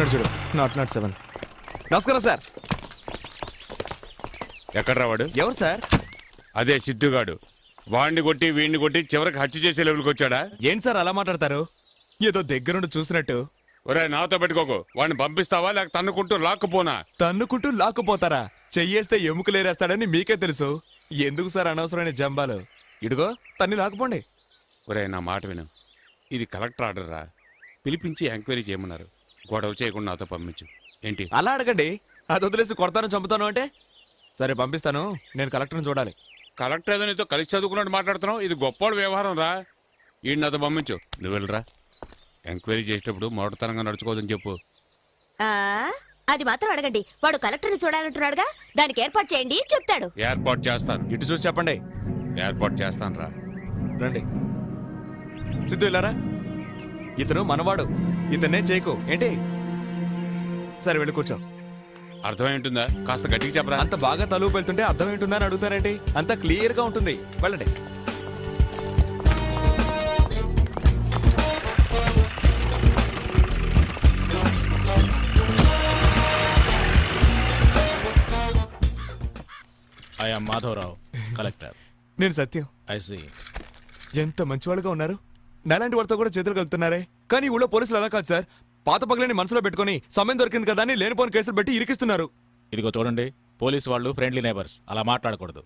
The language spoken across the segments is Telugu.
ఉన్నాడు చూడు, 007. నమస్కారం సార్. ఎక్కడ రావాడు? ఎవరు సార్? అదే సిద్ధుగాడు. వాడిని కొట్టి వీడిని కొట్టి చివరికి హత్య చేసే లెవెల్కి వచ్చాడా? ఏంటి సార్ అలా మాట్లాడతారు? ఏదో దగ్గరుండి చూసినట్టు. ఒరే నాతో పెట్టుకోకు. వాడిని పంపిస్తావా లేక తన్నుకుంటూ లాక్కుపోనా? తన్నుకుంటూ లాక్కుపోతారా? చెయ్యేస్తే ఎముకలేరేస్తాడని మీకే తెలుసు. ఎందుకు సార్ అనవసరమైన జంబాలు? ఇడుగో తన్ని లాక్కుపోండి. ఒరే నా మాట విను, ఇది కలెక్టర్ ఆర్డర్ రా. పిలిపించి ఎంక్వైరీ చేయమన్నారు. గొడవ చేయకుండా నాతో పంపించు. ఏంటి అలా అడగండి. అది వదిలేసి కొడతాను చంపుతాను అంటే? సరే పంపిస్తాను. నేను కలెక్టర్ని చూడాలి. కలెక్టర్ ఏదో నీతో కలిసి చదువుకున్నట్టు మాట్లాడుతున్నావు. ఇది గొప్పవాడు వ్యవహారం రా. ఈ నాతో పంపించు. నువ్వు వెళ్ళరా. ఎంక్వైరీ చేసేటప్పుడు మొదటితనంగా నడుచుకోవద్దని చెప్పు. అది మాత్రం అడగండి. వాడు కలెక్టర్ని చూడాలంటున్నాడుగా, దానికి ఏర్పాటు చేయండి చెప్తాడు. ఏర్పాటు చేస్తాను. ఇటు చూసి చెప్పండి. ఏర్పాటు చేస్తాను రా. రండి. సిద్ధు ఇలారా. ఇతను మనవాడు. ఇతనే చేయకు ఏంటి? సరే వెళ్ళి కూర్చో. అర్థమేంటుందా? కాస్త గట్టిగా చెప్పరా. అంత బాగా తలుపు వెళ్తుంటే అర్థం ఏంటుందా అని అడుగుతారేంటి? అంత క్లియర్ గా ఉంటుంది. వెళ్ళండి. I am Madhavarao, collector. నేను సత్యం. I see. ఎంత మంచివాళ్ళుగా ఉన్నారు. నాలాంటి వాడితో కూడా చేతులు కలుపుతున్నారే. కానీ ఊళ్ళో పోలీసులు అలా కాదు సార్. పాత పగలని మనసులో పెట్టుకుని సమయం దొరికింది కదా అని లేనిపోని కేసులు పెట్టి ఇరికిస్తున్నారు. ఇదిగో చూడండి, పోలీసు వాళ్ళు ఫ్రెండ్లీ నైబర్స్, అలా మాట్లాడకూడదు.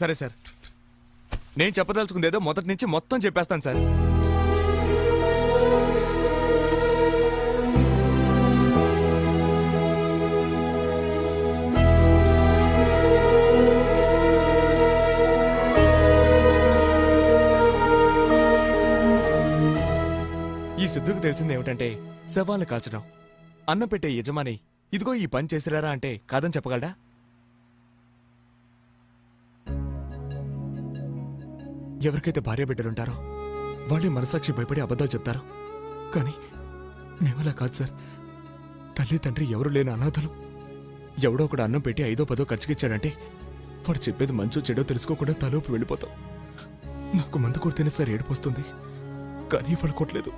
సరే సార్, నేను చెప్పదలుచుకుందేదో మొదటి నుంచి మొత్తం చెప్పేస్తాను సార్. ఈ సిద్ధుకు తెలిసింది ఏమిటంటే శవాలను కాల్చడం. అన్నం పెట్టే యజమాని ఇదిగో ఈ పని చేసిరారా అంటే కాదని చెప్పగలడా? ఎవరికైతే భార్య బిడ్డలుంటారో వాళ్ళే మనసాక్షి భయపడి అబద్ధాలు చెప్తారు. కానీ మేమలా కాదు సార్. తల్లి తండ్రి ఎవరు లేని అనాథలు. ఎవడో ఒకడు అన్నం పెట్టి 5దో 10దో ఖర్చుకిచ్చాడంటే వాడు చెప్పేది మంచో చెడో తెలుసుకోకుండా తలోపు వెళ్ళిపోతాం. నాకు మందు కొడితేనే సార్ ఏడుపొస్తుంది, కానీ వాళ్ళు కొట్టలేదు.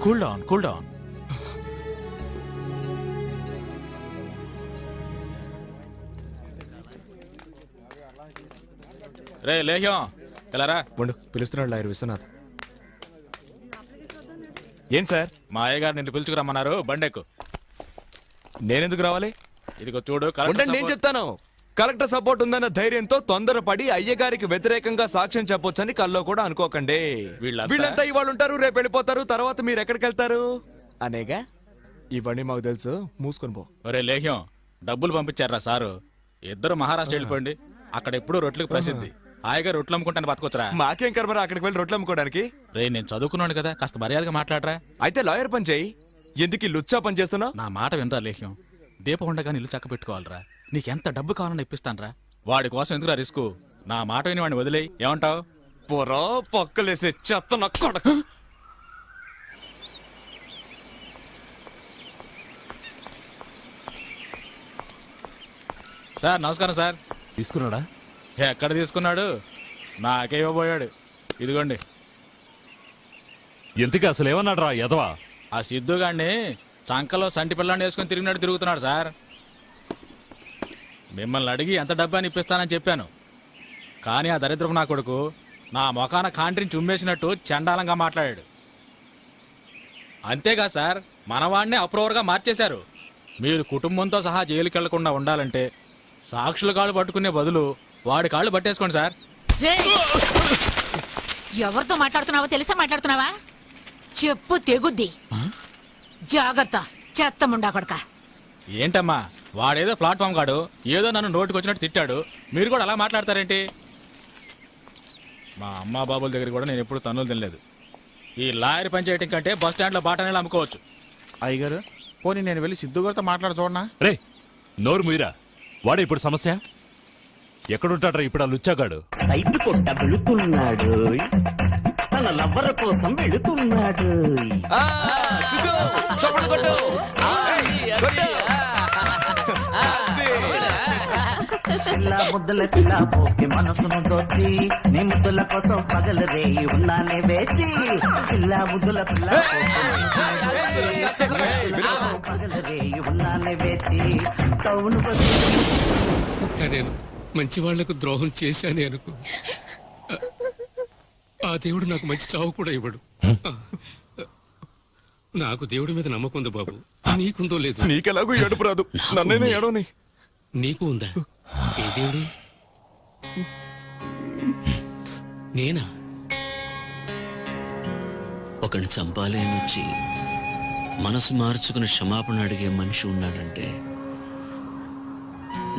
Cool down, cool down. రే లేహ్యం, తెలరా. ఉండు, పిలుస్తున్నాడు లాయర్ విశ్వనాథ్. ఏం సార్? మా అయ్యగారు నిన్ను పిలుచుకురమ్మన్నారు, బండెక్కు. నేనెందుకు రావాలి? ఇదిగో చూడు, నేను చెప్తాను. కలెక్టర్ సపోర్ట్ ఉందన్న ధైర్యంతో తొందరపడి అయ్యగారికి వ్యతిరేకంగా సాక్ష్యం చెప్పొచ్చని కల్లో కూడా అనుకోకండి. వీళ్ళంతా ఇవాళ ఉంటారు, రేపు వెళ్ళిపోతారు. తర్వాత మీరు ఎక్కడికి వెళ్తారు అనేగా. ఇవన్నీ మాకు తెలుసు, మూసుకొని పో. ఒరే లేహ్యం, డబ్బులు పంపించారా సారు? ఇద్దరు మహారాష్ట్ర వెళ్ళిపోండి. అక్కడ ఎప్పుడు రొట్లకు ప్రసిద్ధి. హాయిగా రొట్లు అమ్ముకుంటాను బతకొచ్చరా. మాకేం కర్మరా అక్కడికి వెళ్ళి రొట్లు అమ్ముకోవడానికి? రే నేను చదువుకున్నాను కదా, కాస్త మర్యాదగా మాట్లాడరా. అయితే లాయర్ పని చేయి. ఎందుకు లుచ్చా పని చేస్తున్నావు? నా మాట వినరా లేహ్యం. దీపం ఉండగా ఇల్లు చక్క పెట్టుకోవాలరా. నీకెంత డబ్బు కావాలని ఇప్పిస్తానరా. వాడి కోసం ఎందుకురా రిస్క్? నా మాట విని వాడిని వదిలేయి. ఏమంటావు? పొరా పక్కలేసే చెత్త నా కొడుకు. సార్ నమస్కారం సార్. తీసుకున్నాడా? ఎక్కడ తీసుకున్నాడు? నాకే ఇవ్వబోయాడు. ఇదిగోండి. ఎందుకు అసలు ఏమన్నాడు రా యదవా? ఆ సిద్ధుగాడిని చంకలో సంటి పిల్లాన్ని వేసుకొని తిరిగినట్టు సార్. మిమ్మల్ని అడిగి ఎంత డబ్బు ఇప్పిస్తానని చెప్పాను. కానీ ఆ దరిద్రపు నా కొడుకు నా మొఖాన కాంట్రిని చుమ్మేసినట్టు చండాలంగా మాట్లాడాడు. అంతేగా సార్, మనవాడిని అప్రూవర్గా మార్చేశారు. మీరు కుటుంబంతో సహా జైలుకి వెళ్లకుండా ఉండాలంటే సాక్షుల కాళ్ళు పట్టుకునే బదులు వాడి కాళ్ళు పట్టేసుకోండి సార్. ఎవరితో మాట్లాడుతున్నావో తెలిసా మాట్లాడుతున్నావా? చెప్పు తెగుద్ది. జాగ్రత్త చెత్త ముండా కొడక. ఏంటమ్మా, వాడేదో ప్లాట్ఫామ్ కాడు, ఏదో నన్ను నోటికి వచ్చినట్టు తిట్టాడు. మీరు కూడా అలా మాట్లాడతారేంటి? మా అమ్మా బాబుల దగ్గర కూడా నేను ఎప్పుడు తన్నులు తినలేదు. ఈ లాయర్ పని చేయటం కంటే బస్ స్టాండ్లో బాటనేలా అమ్ముకోవచ్చు. అయ్యగారు, పోనీ నేను వెళ్ళి సిద్ధు గారితో మాట్లాడ చూడనా? రే నోరు మీరా. వాడే ఇప్పుడు సమస్య. ఎక్కడుంటాడ్రా ఇప్పుడు ఆ లుచ్చాగాడు? సైట్ కొట్ట వెళుతున్నాడు, తన లవ్వర కోసం వెళుతున్నాడు. పిల్ల ముద్దుల పిల్ల పోకి మనసును దోచి నీ ముద్దుల కోసం పగలు రేయి ఉన్నానే వేచి పిల్ల ముద్దుల పిల్ల పగలు రేయి ఉన్నానే వేచి టౌన్ నేను మంచి వాళ్లకు ద్రోహం చేశానే అనుకో, ఆ దేవుడు నాకు మంచి చావు కూడా ఇవ్వడు. నాకు దేవుడి మీద నమ్మకం ఉంది బాబు, నీకుందో లేదు. నీకెలాగో ఏడుపు రాదు, నన్నైనా ఏడవని. నీకు ఉందా? ఏ దేవుడు? నేనా? ఒకడిని చంపాలి అని వచ్చి మనసు మార్చుకుని క్షమాపణ అడిగే మనిషి ఉన్నాడంటే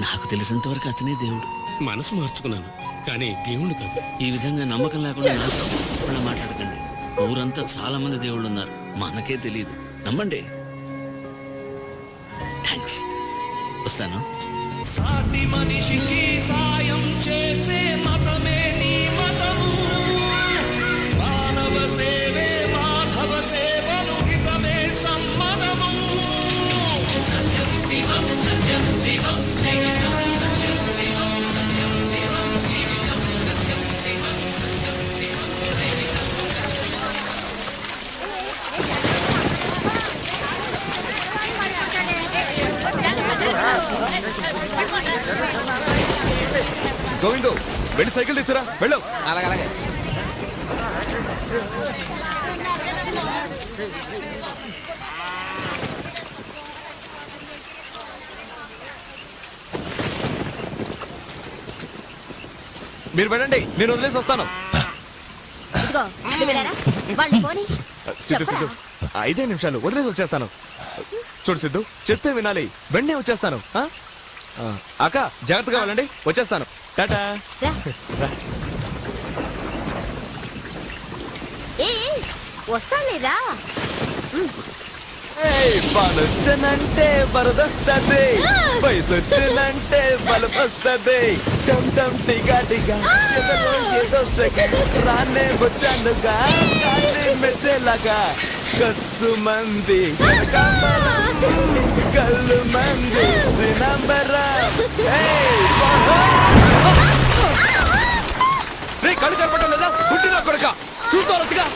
నాకు తెలిసినంతవరకు అతనే దేవుడు. మనసు మార్చుకున్నాను కానీ దేవుడు కాదు. ఈ విధంగా నమ్మకం లేకుండా ఇలా మాట్లాడకండి. ఊరంతా చాలా మంది దేవుళ్ళు ఉన్నారు, మనకే తెలియదు. నమ్మండి. థ్యాంక్స్, వస్తాను. సాటి మనిషికి సాయం చేసే మతమే నీ మతము, మానవ సేవే మాధవ సేవలు హితమే సమ్మతము. సత్యం శివం సత్యం శివం జీవితం సత్యం శివం సత్యం శివం జీవితం సత్యం శివం సత్యం శివం జీవితం. గోవిందు, వెళ్ళి సైకిల్ తీసురా, వెళ్ళు. అలాగే. మీరు వెళ్ళండి, నేను వదిలేసి వస్తాను. ఇదిగో నువ్వు వెళ్ళారా? వాళ్ళని పోనీ. సిద్ధు సిద్ధు, 5 నిమిషాలు వదిలేసి వచ్చేస్తాను. చూడు సిద్ధు, చెప్తే వినాలి, వెంటనే వచ్చేస్తాను. అక్క జాగ్రత్తగా వెళ్ళండి, వచ్చేస్తాను. టాటా. ఏ వస్తానులేరా. పనొచ్చనంటే వరదొస్తుంది, వయసొచ్చనంటే బలం వస్తుంది. టమ్ టమ్ టిగా టిగా ఏదో సెకండ్ రానే వచ్చానుగా, కానీ మెచ్చేలాగా కస్సు మంది కళ్ళు మంది రే, కళ్ళు కనపడటం లేదా? గుడ్డిగా కొడక చూసుకోవచ్చుగా.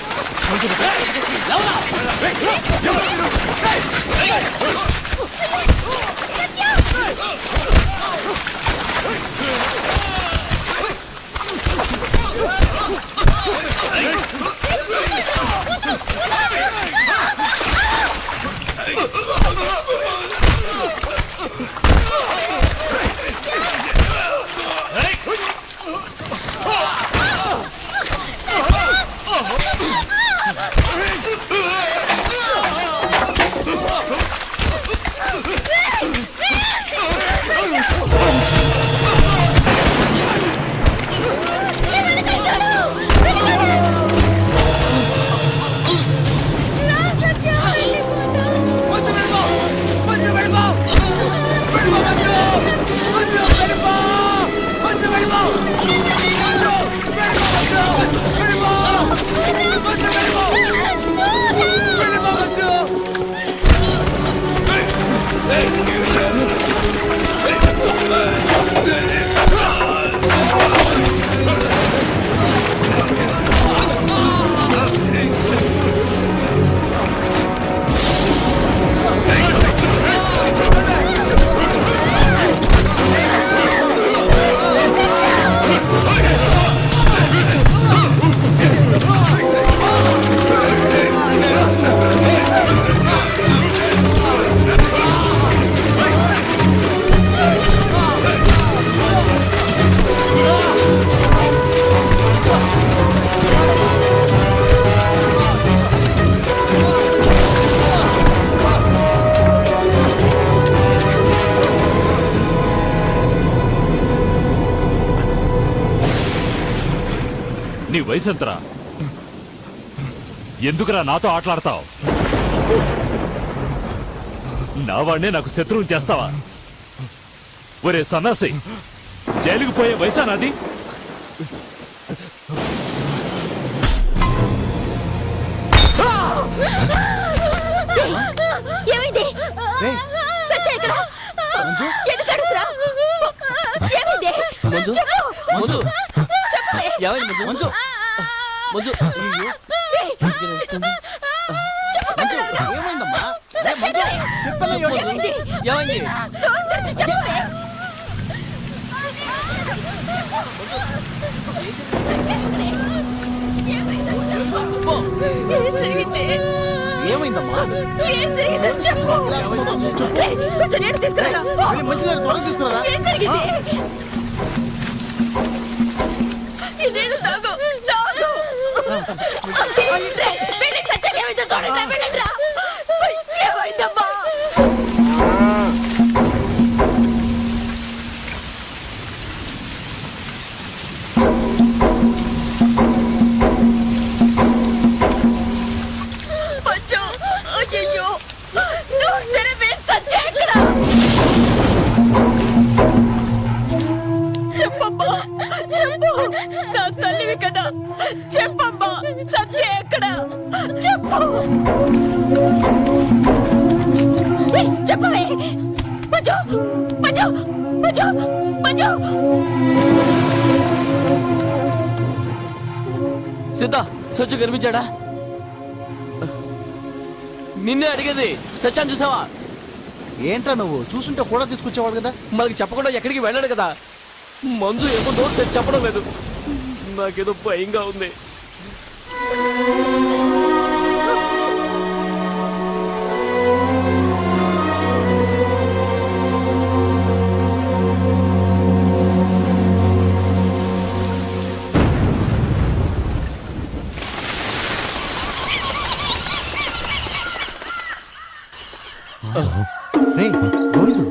నీ వయసు ఎంతరా? ఎందుకురా నాతో ఆటలాడతావు? నా వాడినే నాకు శత్రువుని చేస్తావా? ఒరే సన్నాసి, జైలుకు పోయే వయసా నాది? ఏమైంది? సత్య ఎక్కడ? ఎందుకు అడుగురా? ఏమైంది? మంజు మంజు ఏమైంది మంజు మంజు అయ్యో ఏమైందమ్మా ఏమైంది ఏమైందమ్మా ఏం జరిగిందో చెప్పు. రేయ్, కొంచెం నీళ్ళు తీసుకురా. మంచినీళ్ళు త్వరగా తీసుకురా. ఏం జరిగింది? ఈ నీళ్ళు తాగు. తాగు. రేయ్, వెళ్ళి సత్యాకి ఏమైందో చూడండి. వెళ్ళండి రా. ఏమైందమ్మా? అచ్చో, అయ్యయ్యో. డాక్టర్ మీరు సత్య ఎక్కడ? చెప్పమ్మా, చెప్పు. నా తల్లివి కదా, చెప్పమ్మా. సత్య ఎక్కడ? చెప్పు. ఏయ్, చెప్పవే. మంజు, మంజు, మంజు, మంజు. సీత సొచ్చు కనిపించాడా? నిన్నే అడిగేది, సత్యాన్ని చూసావా? ఏంట్రా నువ్వు చూసుంటే కూడా తీసుకొచ్చేవాడు కదా. మనకి చెప్పకుండా ఎక్కడికి వెళ్ళాడు కదా. మంజు ఏమో చెప్పడం లేదు. నాకేదో భయంగా ఉంది. రే గోవిందు,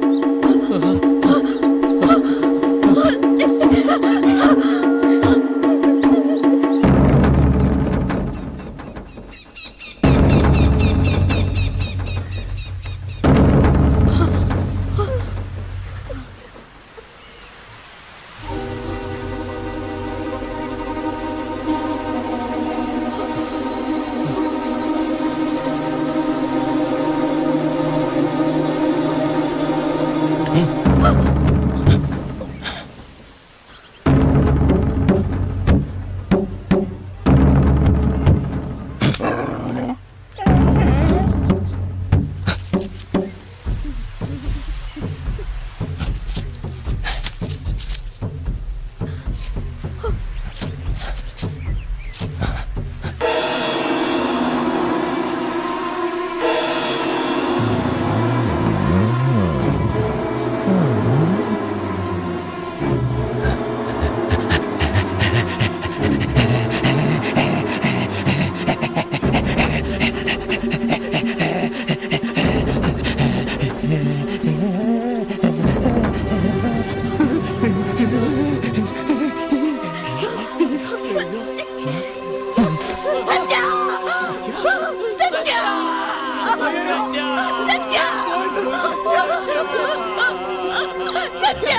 సత్య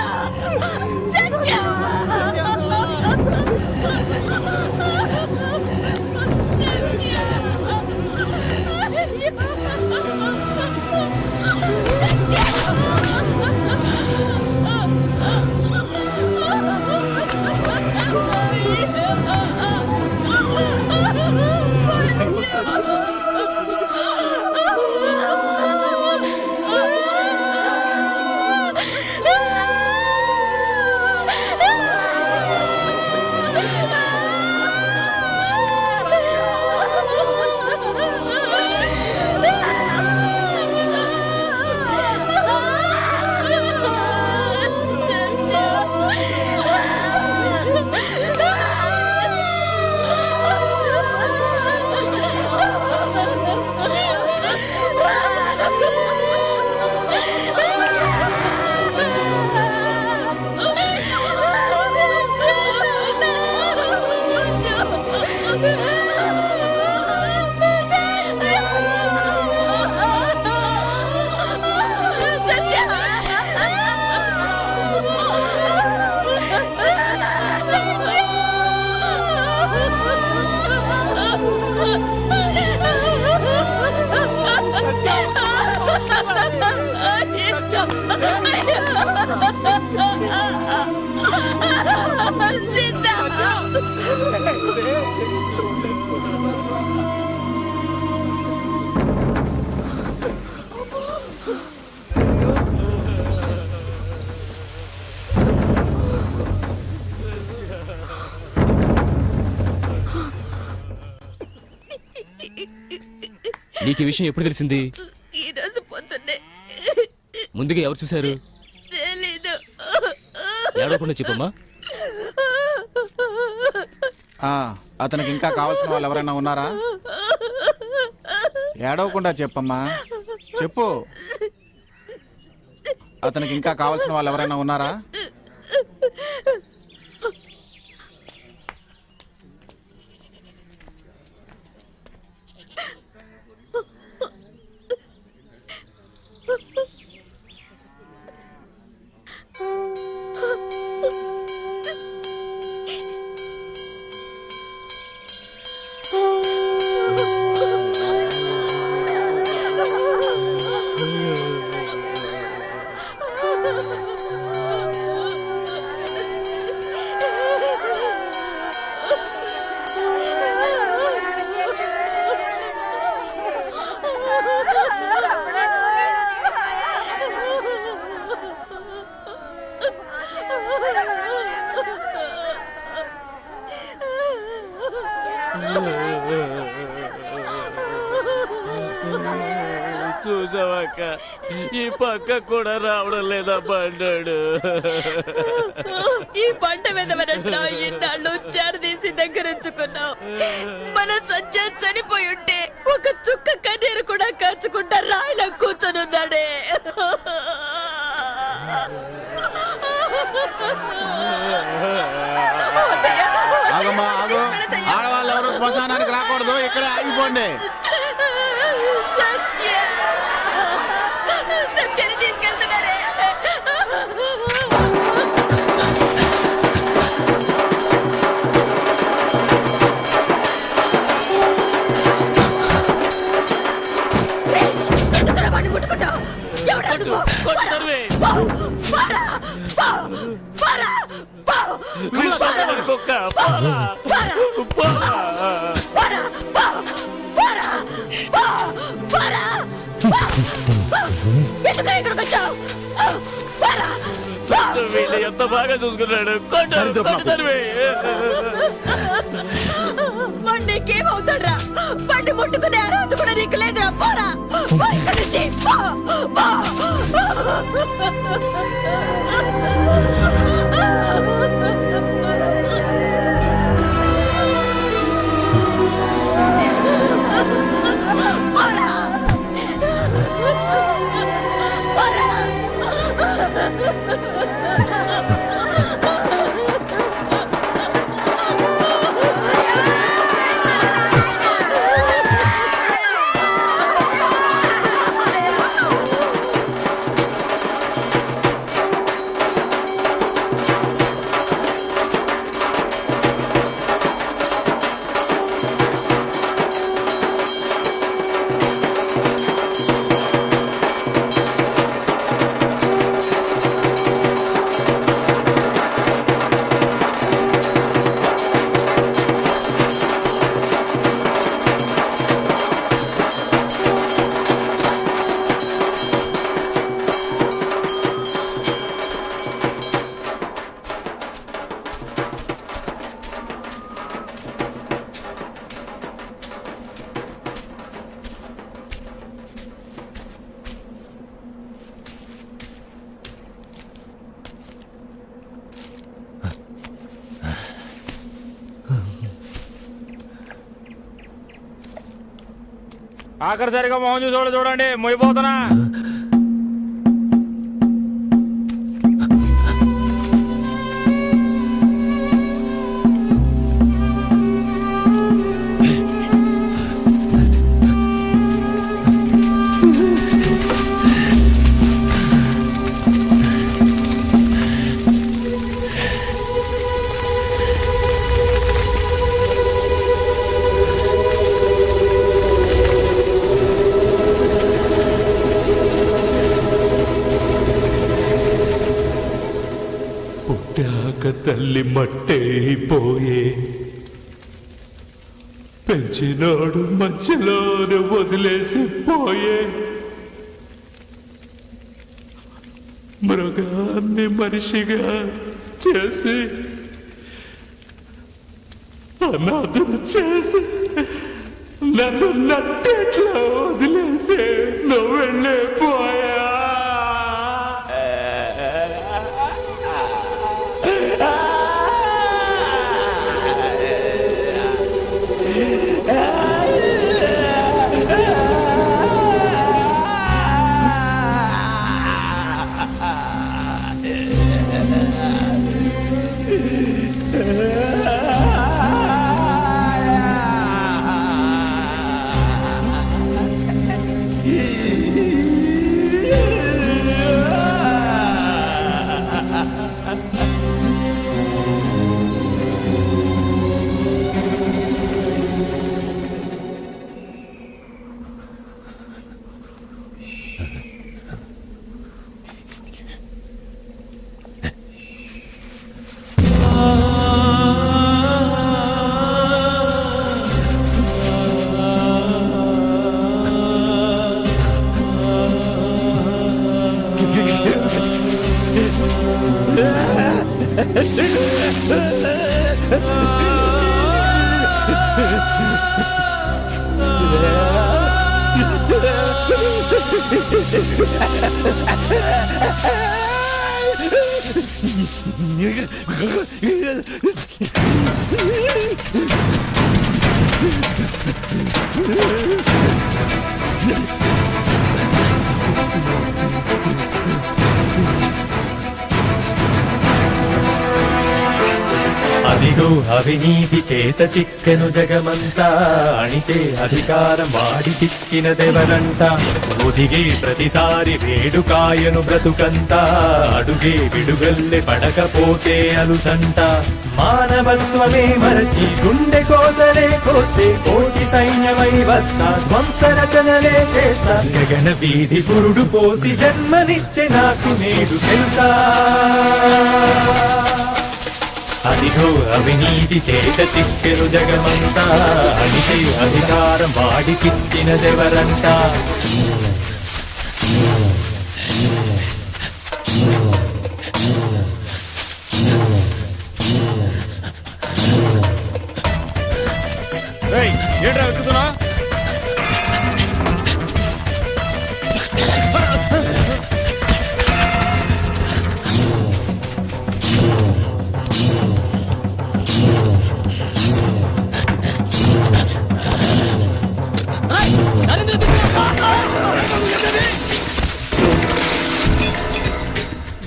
సీత నీకు ఈ విషయం ఎప్పుడు తెలిసింది? ఈరోజు పొద్దున్నే. ముందుగా ఎవరు చూశారు? తెలీదు. ఏడవకుండా చెప్పమ్మా. అతనికి ఇంకా కావాల్సిన వాళ్ళు ఎవరైనా ఉన్నారా? ఏడవకుండా చెప్పమ్మా, చెప్పు. అతనికి ఇంకా కావాల్సిన వాళ్ళు ఎవరైనా ఉన్నారా? చూసావాక ఈ పక్క కూడా రావడం లేదా బండాడు. ఈ పంట మీద ఇన్నాళ్ళు చేరదీసి దగ్గరించుకున్నావు. మన సంజయ్ చనిపోయి ఉంటే ఒక చుక్క కన్నీరు కూడా కాచుకుంటా రాయిలా కూర్చొనున్నాడే. ఆగమ్మా, ఆగు. ఆడవాళ్ళు ఎవరు శ్మశానానికి రాకూడదు, ఇక్కడే ఆగిపోండి. సత్యాన్ని తీసుకెళ్తున్నారే. ఎందుకురా వాడిని ముట్టుకుంటావు? ఎవడా నువ్వు? ఎంత బాగా చూసుకున్నాడు. నీకేమవుతాడ్రా? బండి ముట్టుకునే అర్హత కూడా నీకు లేదురా. పోరా ఇక్కడి నుంచి. ఆఖరిసరిగా మోహన్ చూసి చూడండి, మొయ్యిపోతున్నా. తల్లి మట్టైపోయే పెంచినాడు మధ్యలోనే వదిలేసి పోయే మృగాన్ని మనిషిగా చేసి అనాథను చేసి నన్ను నట్టేట్లా వదిలేసి నువ్వు వెళ్ళిపోయా అదిగో అవినీతి చేత చిక్కెను జగమంతా అణిచే అధికారం వాడి చిక్కినదెవరంట ఒదిగే ప్రతిసారి వేడుకాయను బ్రతుకంతా అడుగే విడుగల్లె పడకపోతే అలుసంట మానవత్వమే మరచి గుండె కోతలే కోస్తే కోటి సైన్యమై వస్తా ధ్వంస రచనలే చేస్తా గగన వీధి పురుడు పోసి జన్మనిచ్చే నాకు నేడు తెలుసా అదిగో అవినీతి చేత చిక్కెను జగమంతా అణిచే అధికారం వాడికిచ్చినదెవరంట ఏంట్రా వెతుకుతున్నా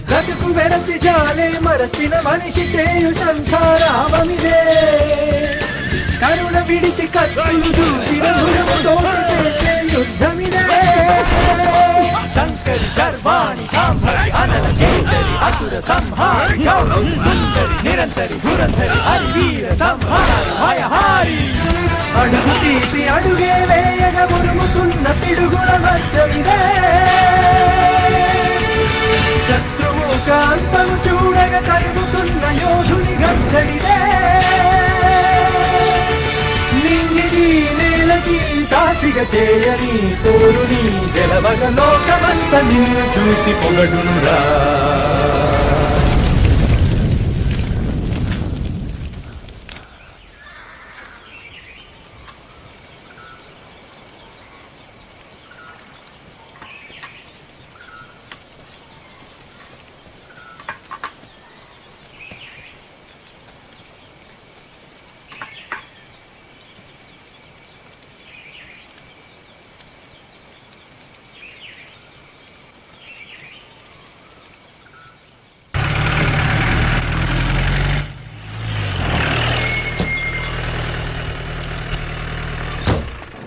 బ్రతుకు వెరచి జాలే మరచిన మనిషి చేయు సంఖారావమిదే కరుణ విడిచి కత్తులు దూసిన గురుముతో చేసే యుద్ధమిదే శంకరి శర్వాణి సాంభరి అనల కేసరి అసుర సంహారి గౌరవి సుందరి నిరంతరి దురంధరి హరివీర సంహారి భయహారి అడుగు తీసి అడుగే వేయగ ఉరుముతున్న పిడుగుల వర్షమిదే శత్రుముఖాంతము చూడగ కలుగుతున్న యోధుని గంజలిదే నింగిది నేలకి సాక్షిగా చేయని తోరుని గెలవగ లోకమంత నిన్ను చూసి పొగడునురా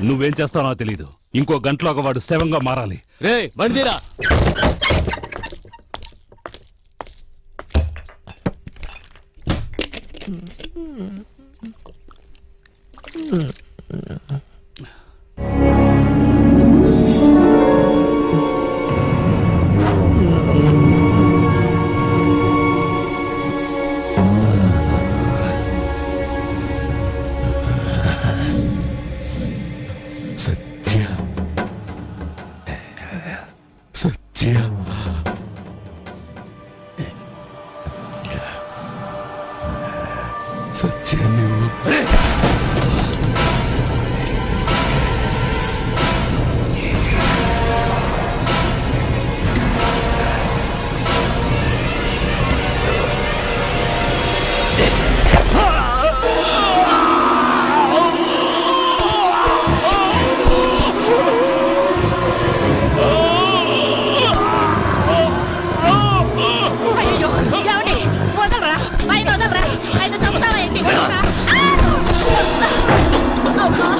నువ్వేం చేస్తావో తెలీదు. ఇంకో గంటలో ఒక వాడు శవంగా మారాలి. రే బండిరా. సత్యాన్ని అయ్యో ఏమండి వదలరా ఆయన వదలరా ఆయన చంపుతావా ఏంటి వదలరా. అమ్మా.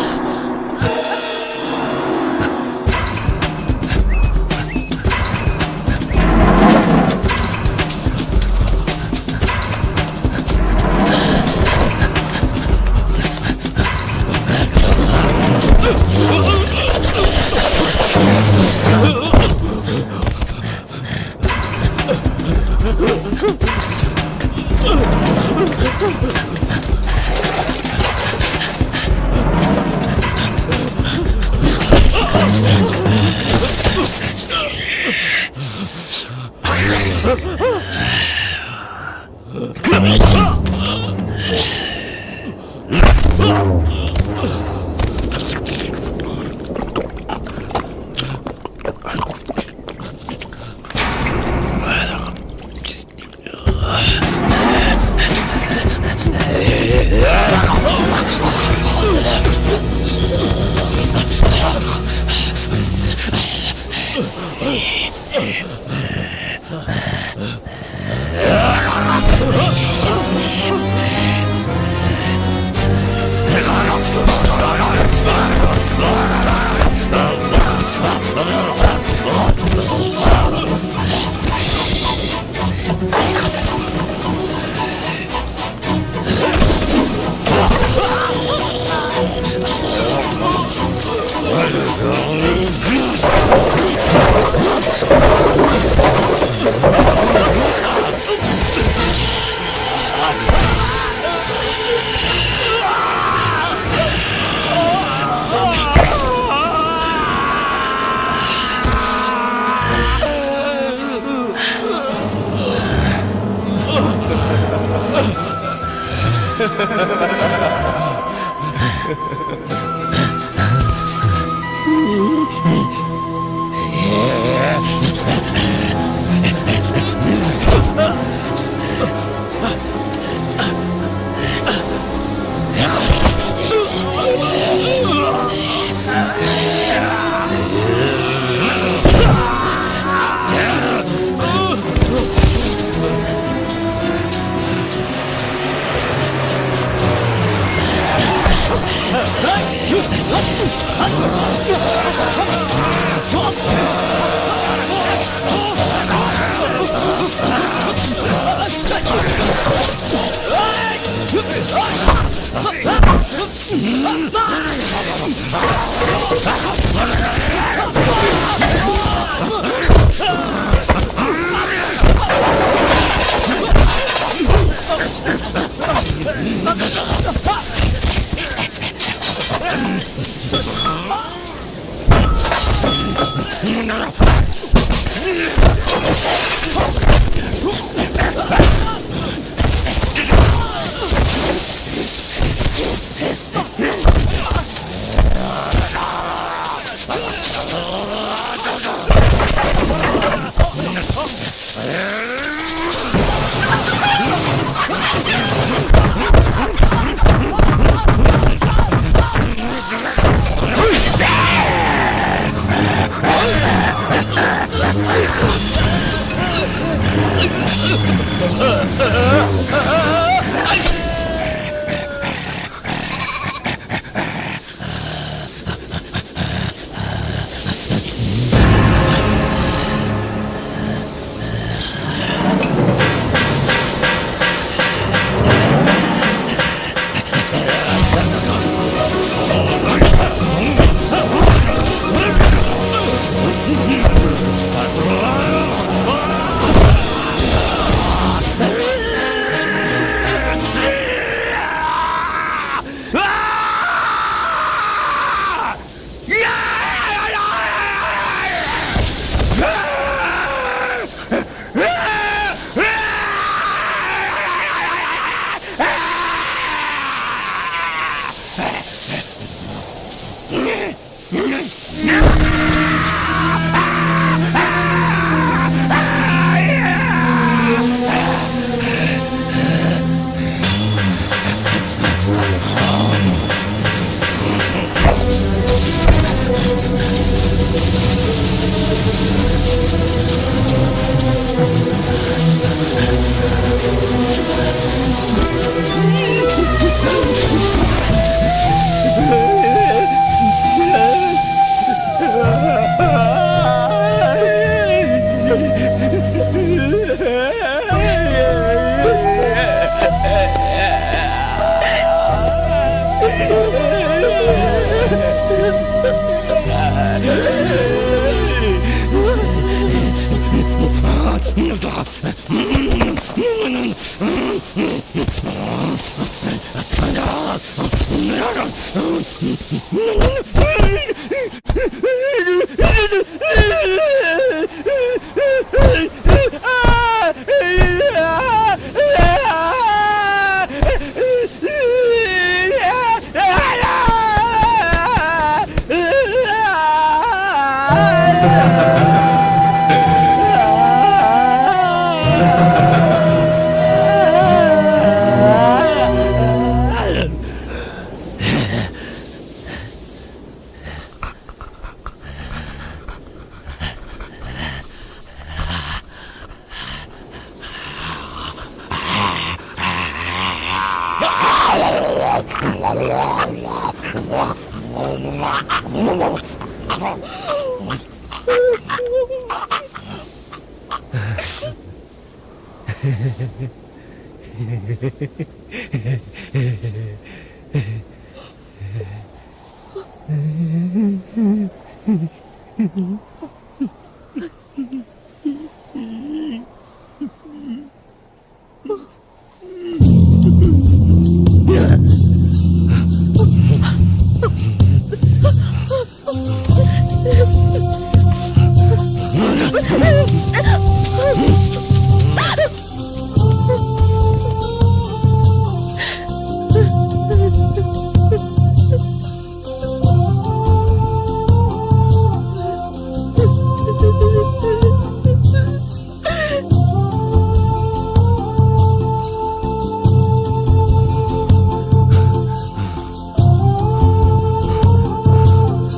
ఆ